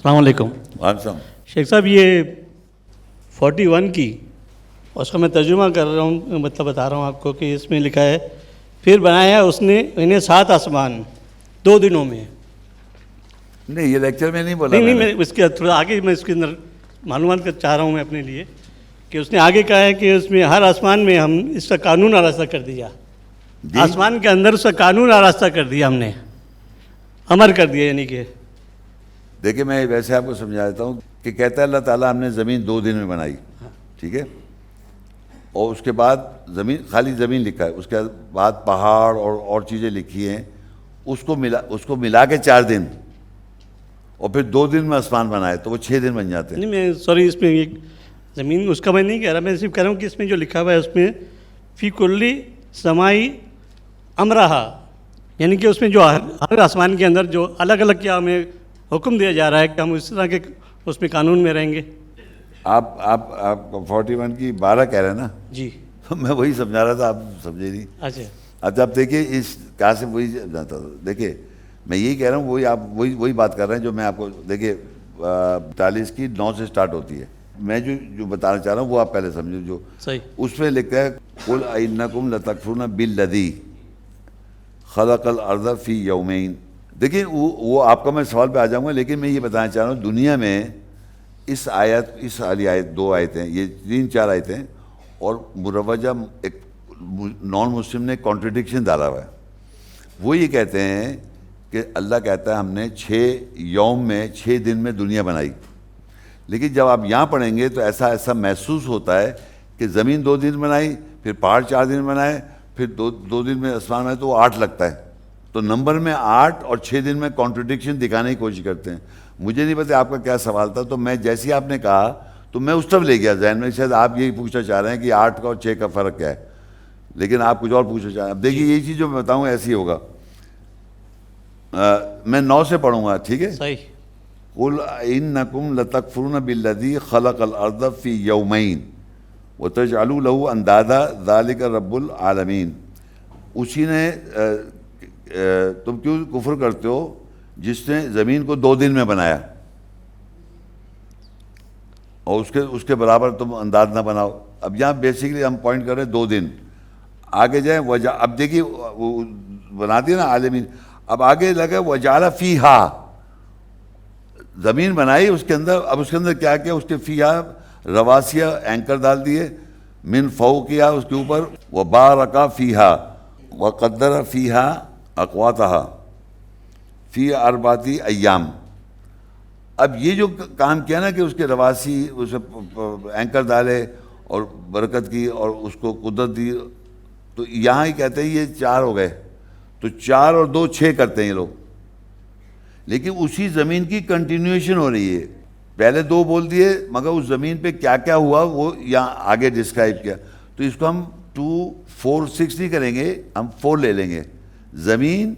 السلام علیکم السلام. شیخ صاحب، یہ 41 کی اس کا میں ترجمہ کر رہا ہوں، مطلب بتا رہا ہوں آپ کو کہ اس میں لکھا ہے پھر بنایا اس نے انہیں 7 آسمان 2 دنوں میں. نہیں، یہ لیکچر میں نہیں بولا. نہیں، میں اس کے تھوڑا آگے میں اس کے اندر معلومات چاہ رہا ہوں میں اپنے لیے کہ اس نے آگے کہا ہے کہ اس میں ہر آسمان میں ہم اس کا قانون آراستہ کر دیا. آسمان کے اندر اس کا قانون آراستہ کر دیا، ہم نے امر کر دیا. یعنی کہ دیکھیں، میں ویسے آپ کو سمجھا دیتا ہوں کہ کہتا ہے اللہ تعالیٰ ہم نے زمین 2 دن میں بنائی، ٹھیک ہے، اور اس کے بعد زمین، خالی زمین لکھا ہے، اس کے بعد پہاڑ اور چیزیں لکھی ہیں، اس کو ملا کے 4 دن، اور پھر 2 دن میں آسمان بنائے تو وہ 6 دن بن جاتے ہیں. نہیں، میں سوری، اس میں ایک زمین اس کا میں نہیں کہہ رہا، میں صرف کہہ رہا ہوں کہ اس میں جو لکھا ہوا ہے اس میں فی کلی سمائی امرہا، یعنی کہ اس میں جو ہر آسمان کے اندر جو الگ الگ کیا ہمیں حکم دیا جا رہا ہے کہ ہم اس طرح کے اس میں قانون میں رہیں گے. آپ 41 کی 12 کہہ رہے ہیں نا؟ جی، میں وہی سمجھا رہا تھا، آپ سمجھے نہیں. اچھا اچھا، اب دیکھیے اس کہاں سے وہی جاتا تھا. دیکھیے میں یہی کہہ رہا ہوں، وہی آپ وہی بات کر رہے ہیں جو میں آپ کو. دیکھیے 42 کی 9 سے سٹارٹ ہوتی ہے. میں جو بتانا چاہ رہا ہوں وہ آپ پہلے سمجھو. جو صحیح اس میں لکھا ہے قل انکم لتکفرون بالذی خلق الارض فی یومین. دیکھیں وہ آپ کا میں سوال پہ آ جاؤں گا، لیکن میں یہ بتانا چاہ رہا ہوں دنیا میں اس والی آیت 2 آیتیں، یہ 3-4 آیتیں، اور مروجہ ایک نان مسلم نے کانٹرڈکشن ڈالا ہوا ہے. وہ یہ کہتے ہیں کہ اللہ کہتا ہے ہم نے 6 یوم میں 6 دن میں دنیا بنائی، لیکن جب آپ یہاں پڑھیں گے تو ایسا محسوس ہوتا ہے کہ زمین 2 دن بنائی، پھر پہاڑ 4 دن بنائے، پھر 2 دن میں آسمان بنائے، تو وہ 8 لگتا ہے. تو نمبر میں 8 اور 6 دن میں کانٹرڈکشن دکھانے کی کوشش کرتے ہیں. مجھے نہیں پتا آپ کا کیا سوال تھا، تو میں جیسے آپ نے کہا تو میں اس طرف لے گیا ذہن میں، شاید آپ یہی پوچھنا چاہ رہے ہیں کہ 8 کا اور 6 کا فرق کیا ہے، لیکن آپ کچھ اور پوچھنا چاہ رہے ہیں. اب دیکھیے یہی چیز جو میں بتاؤں ایسی ہوگا. میں 9 سے پڑھوں گا، ٹھیک ہے. صحیح. قل انکم لتکفرون بالذی خلق الارض فی یومین وتجعلون له اندادا ذلک رب العالمین. اسی نے تم کیوں کفر کرتے ہو جس نے زمین کو 2 دن میں بنایا، اور اس کے برابر تم انداز نہ بناؤ. اب یہاں بیسیکلی ہم پوائنٹ کر رہے ہیں 2 دن. آگے جائیں وجہ، اب دیکھیے وہ بنا دیا نا عالمین. اب آگے لگا وجعل فیہا، زمین بنائی اس کے اندر. اب اس کے اندر کیا کیا؟ اس کے فیہا رواسیہ اینکر ڈال دیے، من فوقہا، اس کے اوپر، وبارک فیہا وقدر فیہا اقواتہا فی 4 ایام. اب یہ جو کام کیا نا کہ اس کے رواسی، اس اینکر ڈالے اور برکت کی اور اس کو قدرت دی، تو یہاں ہی کہتے ہیں یہ 4 ہو گئے. تو 4 اور 2 6 کرتے ہیں یہ لوگ، لیکن اسی زمین کی کنٹینیویشن ہو رہی ہے. پہلے 2 بول دیے، مگر اس زمین پہ کیا کیا ہوا وہ یہاں آگے ڈسکرائب کیا. تو اس کو ہم 2 4 6 نہیں کریں گے، ہم 4 لے لیں گے. زمین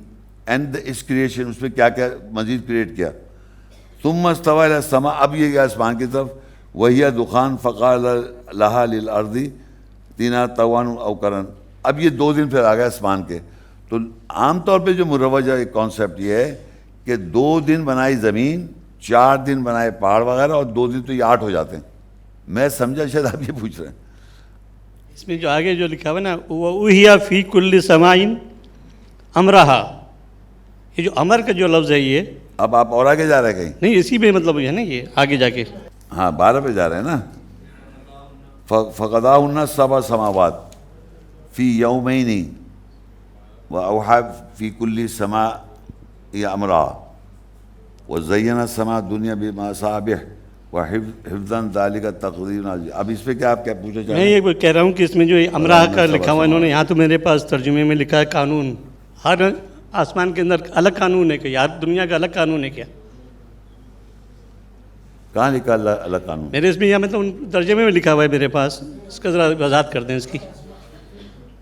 اینڈ اس کریشن، اس پہ کیا کیا مزید کریٹ کیا. ثم استوى الى السماء، اب یہ گیا آسمان کی طرف. وہی دخان فقال لها للارض ائتنا طوعا او كرها. اب یہ 2 دن پھر آ گئے آسمان کے. تو عام طور پہ جو مروجہ ایک کانسیپٹ یہ ہے کہ 2 دن بنائی زمین، 4 دن بنائے پہاڑ وغیرہ، اور 2 دن تو یہ 8 ہو جاتے ہیں. میں سمجھا شاید آپ یہ پوچھ رہے ہیں. اس میں جو آگے جو لکھا ہوا ہے نا، وَأُوحِيَ فِي كُلِّ سَمَاءٍ أَمْرَهَا، یہ جو امر کا جو لفظ ہے یہ، اب آپ اور آگے جا رہے ہیں کہیں؟ نہیں اسی میں مطلب ہے نا، یہ آگے جا کے ہاں 12 پہ جا رہے ہیں نا. فَقَضَاهُنَّ 7 سماوات فی یومین وَأَوْحَىٰ فِي كُلِّ سَمَاءٍ أَمْرَهَا وَزَيَّنَ السَّمَاءَ الدُّنْيَا بِمَصَابِيحَ وَحِفْظًا ذَلِكَ تَقْدِيرٌ عَزِيزٌ. اب اس پہ کیا آپ کیا پوچھنا چاہ میں رہے ہیں؟ یہ کہہ رہا ہوں کہ اس میں جو امرہ کا لکھا ہوا انہوں نے یہاں، تو میرے پاس ترجمے میں لکھا ہے قانون. ہر آسمان کے اندر الگ قانون ہے کہ یار دنیا کا الگ قانون ہے کیا؟ کہاں لکھا اللہ قانون؟ میرے اس میں یا مطلب ترجمے میں لکھا ہوا ہے میرے پاس. اس کا ذرا وضاحت کر دیں اس کی.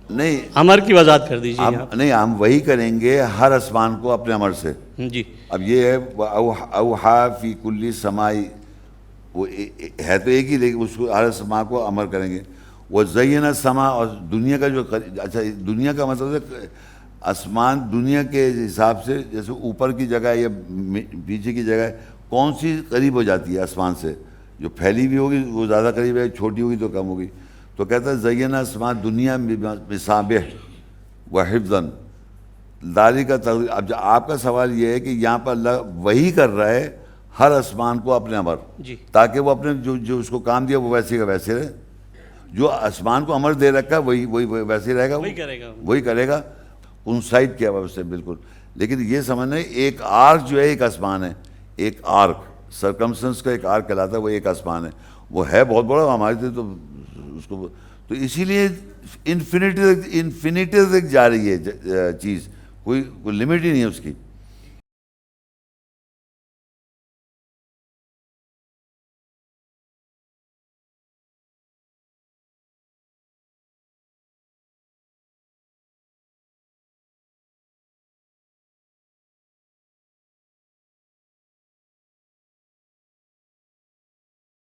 نہیں، امر کی وضاحت کر دیجیے آپ. نہیں، ہم وہی کریں گے ہر آسمان کو اپنے امر سے. جی. اب یہ ہے اوحا فی کلی سمائی، وہ ہے تو ایک ہی، لیکن اس کو ہر آسمان کو امر کریں گے. وہ زین السما، اور دنیا کا جو، اچھا دنیا کا مطلب ہے آسمان دنیا کے حساب سے جیسے اوپر کی جگہ ہے یا پیچھے کی جگہ ہے، کون سی قریب ہو جاتی ہے آسمان سے؟ جو پھیلی ہوئی ہوگی وہ زیادہ قریب ہے، چھوٹی ہوگی تو کم ہوگی. تو کہتا ہے زینا آسمان دنیا مصابیح و حفظاً داری کا تغیر. اب آپ کا سوال یہ ہے کہ یہاں پر اللہ وہی کر رہا ہے ہر آسمان کو اپنے امر، جی تاکہ وہ اپنے جو اس کو کام دیا وہ ویسے کا ویسے رہے. جو آسمان کو امر دے رکھا ہے وہی ویسے ہی رہے گا، وہی کرے گا. وہی کرے گا. انسائٹ کیا ہوا اس سے بالکل. لیکن یہ سمجھنا ایک آرک جو ہے ایک آسمان ہے، ایک آرک سرکمسٹنس کا ایک آرک کہلاتا ہے، وہ ایک آسمان ہے. وہ ہے بہت بڑا ہمارے لیے، تو اس کو تو اسی لیے انفینیٹی تک جا رہی ہے چیز، کوئی لمٹ ہی نہیں ہے اس کی.